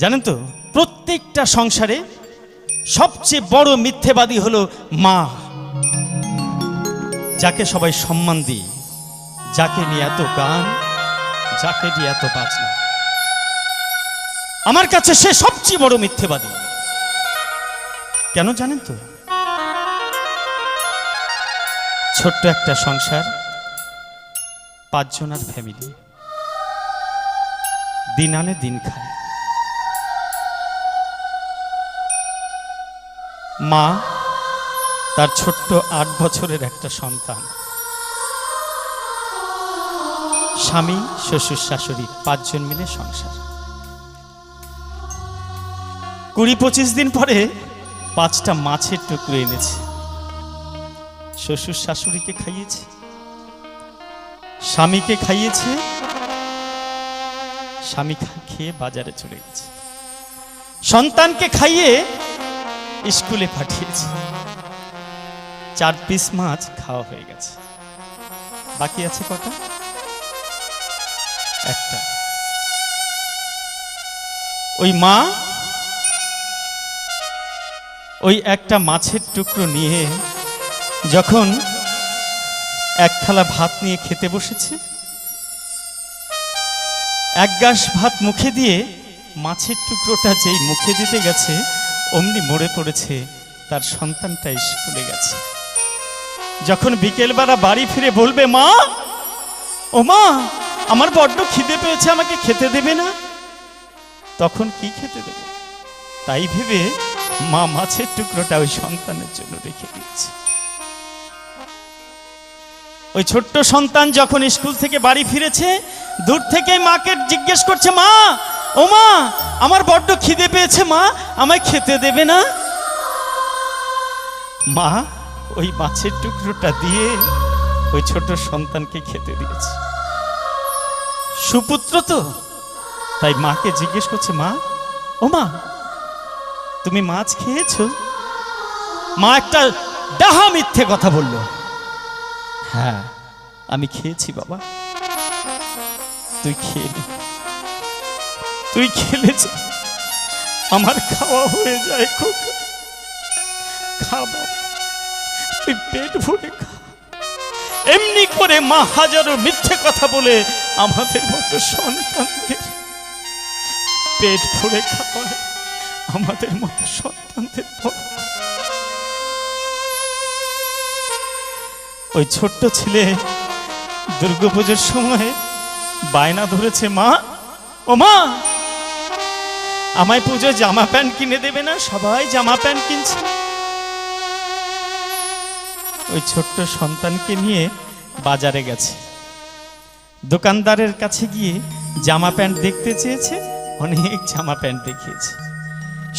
জানেন তো, প্রত্যেকটা সংসারে সবচেয়ে বড় মিথ্যেবাদী হলো মা, যাকে সবাই সম্মান দিই, যাকে নিয়ে এত গান, যাকে নিয়ে এত বাজনা। আমার কাছে সে সবচেয়ে বড় মিথ্যেবাদী। কেন জানেন তো? ছোট্ট একটা সংসার, 5 জনের ফ্যামিলি, দিন আনে দিন খায়। মা, তার ছোট্ট 8 বছরের একটা সন্তান, স্বামী, শ্বশুর, শাশুড়ি, 5 জন মিলে সংসার। 20-25 দিন পরে 5টা মাছের টুকরো এনেছে। শ্বশুর শাশুড়িকে খাইয়েছে, স্বামীকে খাইয়েছে, স্বামী খেয়ে বাজারে চলে গেছে, সন্তানকে খাইয়ে স্কুলে পাঠিয়েছে। 4 পিস মাছ খাওয়া হয়ে গেছে। বাকি আছে কটা? একটা। ওই মা ওই একটা মাছের টুকরো নিয়ে যখন এক থালা ভাত নিয়ে খেতে বসেছে, 1 গাস ভাত মুখে দিয়ে মাছের টুকরোটা যেই মুখে দিতে গেছে, অমনি মরে পড়েছে তার সন্তানটা স্কুলে গেছে। যখন বিকেলবেলা বাড়ি ফিরে বলবে, মা, ও মা, আমার বড্ড খিদে পেয়েছে, আমাকে খেতে দেবে না? তখন কি খেতে দেবে? তাই ভেবে মা মাছের টুকরোটা ওই সন্তানের জন্য রেখে দিয়েছে। ওই ছোট্ট সন্তান যখন স্কুল থেকে বাড়ি ফিরেছে, দূর থেকে মাকে জিজ্ঞেস করছে, মা, ও মা, আমার বড্ড খিদে পেয়েছে, মা, আমায় খেতে দেবে না? মা ওই মাছের টুকরোটা দিয়ে ওই ছোট সন্তানকে খেতে দিয়েছে। সুপুত্র তো, তাই মাকে জিজ্ঞেস করছে, মা, ও মা, তুমি মাছ খেয়েছো? মা একটা ডাহা মিথ্যে কথা বলল, হ্যাঁ আমি খেয়েছি বাবা। তুই খেয়ে নে, তুই খেলে আমার খাওয়া হয়ে যায়, খোকা, খা বাবা, তুই পেট ভরে খা। এমনি করে মা হাজারো মিথ্যে কথা বলে আমাদের মতো সন্তানদের পেট ভরে খাওয়ায়, আমাদের মতো সন্তানদের। ওই ছোট্ট ছেলে দুর্গাপুজোর সময় বায়না ধরেছে, মা, ও মা, আমায় পুজো জামা প্যান্ট কিনে দেবে না? সবাই জামা প্যান্ট কিনছে। ওই ছোট্ট সন্তানকে নিয়ে বাজারে গেছে, দোকানদারের কাছে গিয়ে জামা প্যান্ট দেখতে চেয়েছে, অনেক জামা প্যান্ট দেখিয়েছে।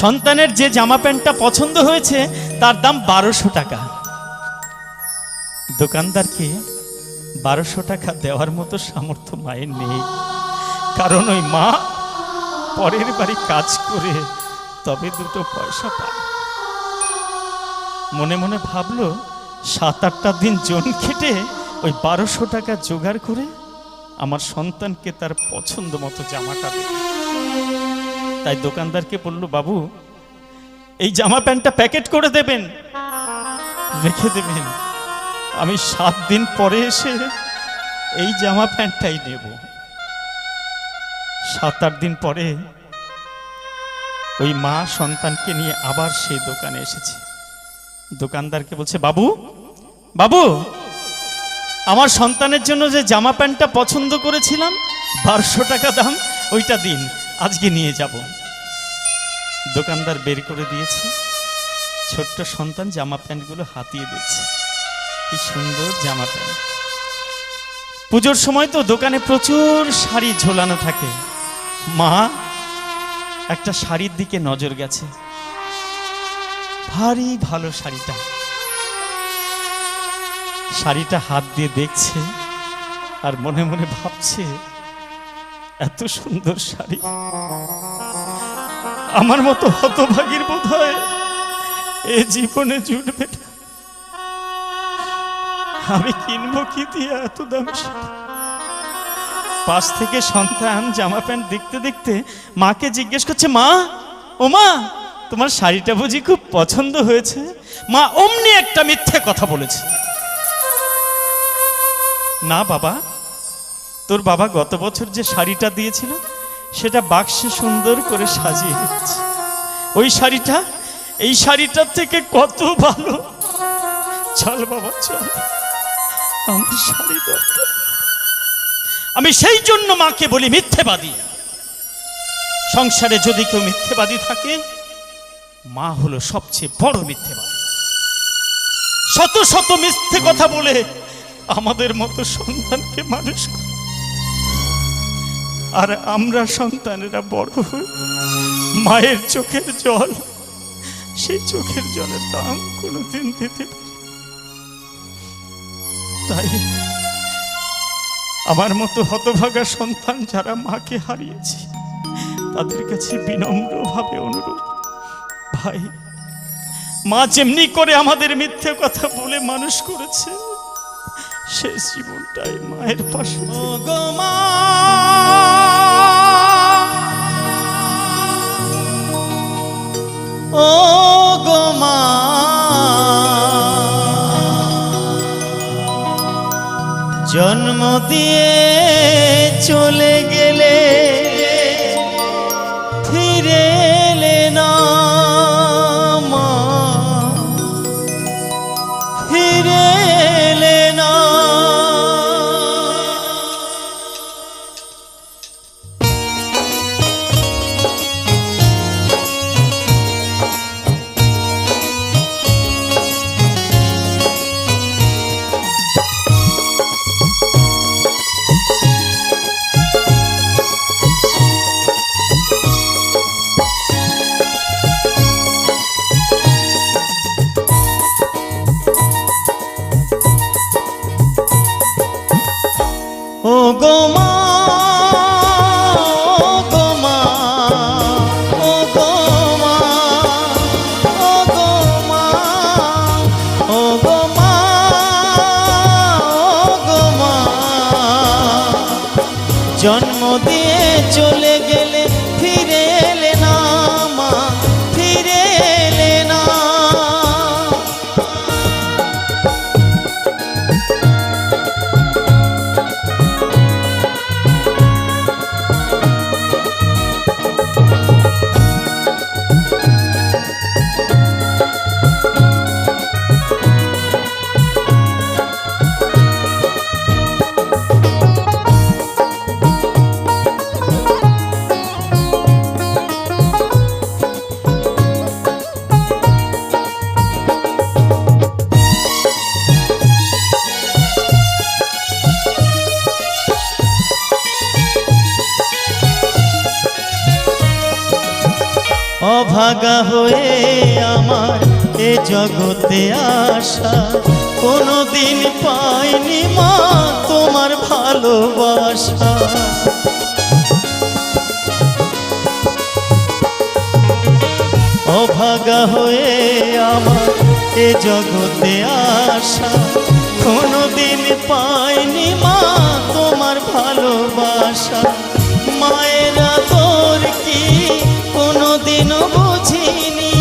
সন্তানের যে জামা প্যান্টটা পছন্দ হয়েছে তার দাম 1200 টাকা। দোকানদারকে 1200 টাকা দেওয়ার মতো সামর্থ্য মায়ের নেই, কারণ ওই মা পরের বাড়ি কাজ করে তবে 2 পয়সা পায়। মনে মনে ভাবলো, 7-8টা দিন জন খেটে ওই 1200 টাকা জোগাড় করে আমার সন্তানকে তার পছন্দ মতো জামাটা দেবে। তাই দোকানদারকে বলল, বাবু, এই জামা প্যান্টটা প্যাকেট করে দেবেন, রেখে দেবেন, আমি 7 দিন পরে এসে এই জামা প্যান্টটাই নেব। 7-8 দিন পরে ওই মা সন্তানকে নিয়ে আবার সেই দোকানে এসেছে। দোকানদারকে বলছে, বাবু, বাবু, আমার সন্তানের জন্য যে জামা প্যান্টটা পছন্দ করেছিলাম, 1200 টাকা দাম, ওইটা দিন, আজকে নিয়ে যাব। দোকানদার বের করে দিয়েছে, ছোট্ট সন্তান জামা প্যান্টগুলো হাতিয়ে দিচ্ছে, কি সুন্দর জামা প্যান্ট। পুজোর সময় তো দোকানে প্রচুর শাড়ি ঝোলানো থাকে। মা একটা শাড়ির দিকে নজর গেছে, ভারী ভালো শাড়িটা, শাড়িটা হাত দিয়ে দেখছে আর মনে মনে ভাবছে, এত সুন্দর শাড়ি আমার মতো হতভাগীর বোধহয় এ জীবনে জুটবে না। আমি কিনবো কি দিয়ে এত দাম? পাশ থেকে সন্তান জামা প্যান্ট দেখতে দেখতে মাকে জিজ্ঞেস করছে, মা ও মা, তোমার শাড়িটা বুঝি খুব পছন্দ হয়েছে? মা অমনি একটা মিথ্যে কথা বলেছে, না বাবা, তোর বাবা গত বছর যে শাড়িটা দিয়েছিল সেটা বাক্সে সুন্দর করে সাজিয়ে রেখেছে। ওই শাড়িটা এই শাড়িটার থেকে কত ভালো। চল বাবা চল, আমার শাড়ি দরকার। আমি সেই জন্য মাকে বলি মিথ্যেবাদী। সংসারে যদি কেউ মিথ্যেবাদী থাকে, মা হলো সবচেয়ে বড় মিথ্যেবাদী। শত শত মিথ্যে কথা বলে আমাদের মতো সন্তানকে মানুষ করে, আর আমরা সন্তানেরা বড় হই মায়ের চোখের জল, সেই চোখের জলের দাম কোনোদিন দিতে পারি। তাই আমার মতো হতভাগা সন্তান যারা মাকে হারিয়েছে, তাদের কাছে বিনম্রভাবে অনুরোধ, ভাই, মা যেমনি করে আমাদের মিথ্যে কথা বলে মানুষ করেছে, শেষ জীবনটাই মায়ের পাশে। ও গো মা, ও গো মা, জন্ম দিয়ে চলে গেলে ফিরে এলে না মা, ফিরে এলে না। ও গো মা, ও গো মা, ও গো মা, ও গো মা, ও গো মা, ও গো মা, জন্ম দিয়ে চলে গেলে ফিরে এলে না মা, ফিরে এলে না। অভাগা হয়ে আমার এ জগতে আসা, কোনোদিন পাইনি মা তোমার ভালোবাসা। অভাগা হয়ে আমার এ জগতে আসা, কোনোদিন পাইনি মা তোমার ভালোবাসা। মায়ের আদর কি কোনোদিনও বুঝিনি,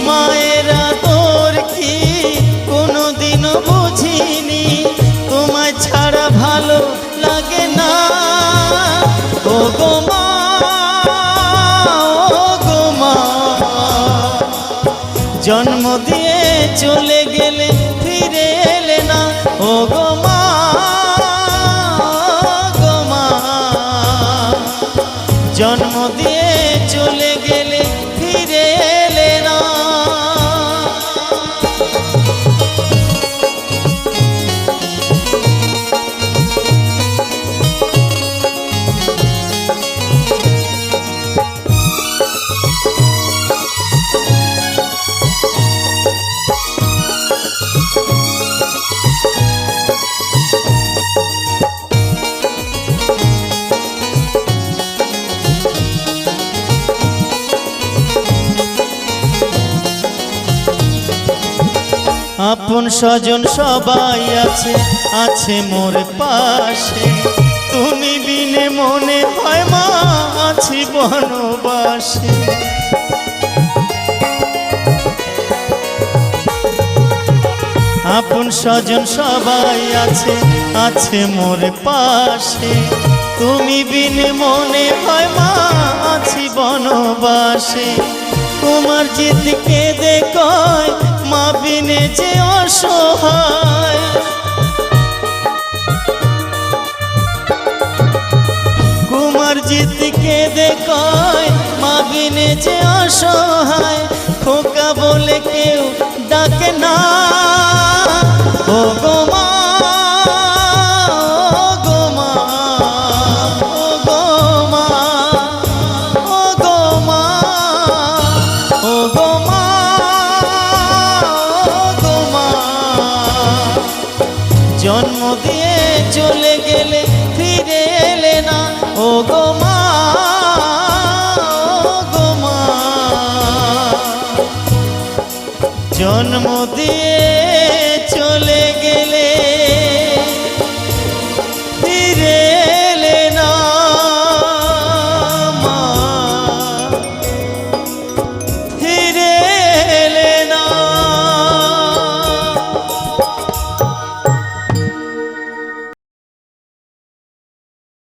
মায়ের আদর কি কোনোদিনও বুঝিনি, তোমায় ছাড়া ভালো লাগে না। ও গো মা, ও গো মা, জন্ম দিয়ে চলে গেলে ফিরে এলে না। ও গো মা, ও আপন স্বজন সবাই আছে, আছে মোর পাশে, তুমি বিনে মনে হয় মা আছি বনবাসে। আপন স্বজন সবাই আছে, আছে মোর পাশে, তুমি বিনে মনে হয় মা আছি বনবাসে। তোমার জিদ কেঁদে কয় মা বিনে যে অসহায়, কুমার জিদ কেঁদে কয় মা বিনে যে অসহায়। খোকা বলে কেউ ডাকে না, ও গো মা, ও গো মা, ও গো মা, ও গো মা, ও গো মা, ও গো মা। জন্ম দিয়ে চলে গেলে ফিরে এলে না, ও গো মা, ও গো মা। জন্ম দিয়ে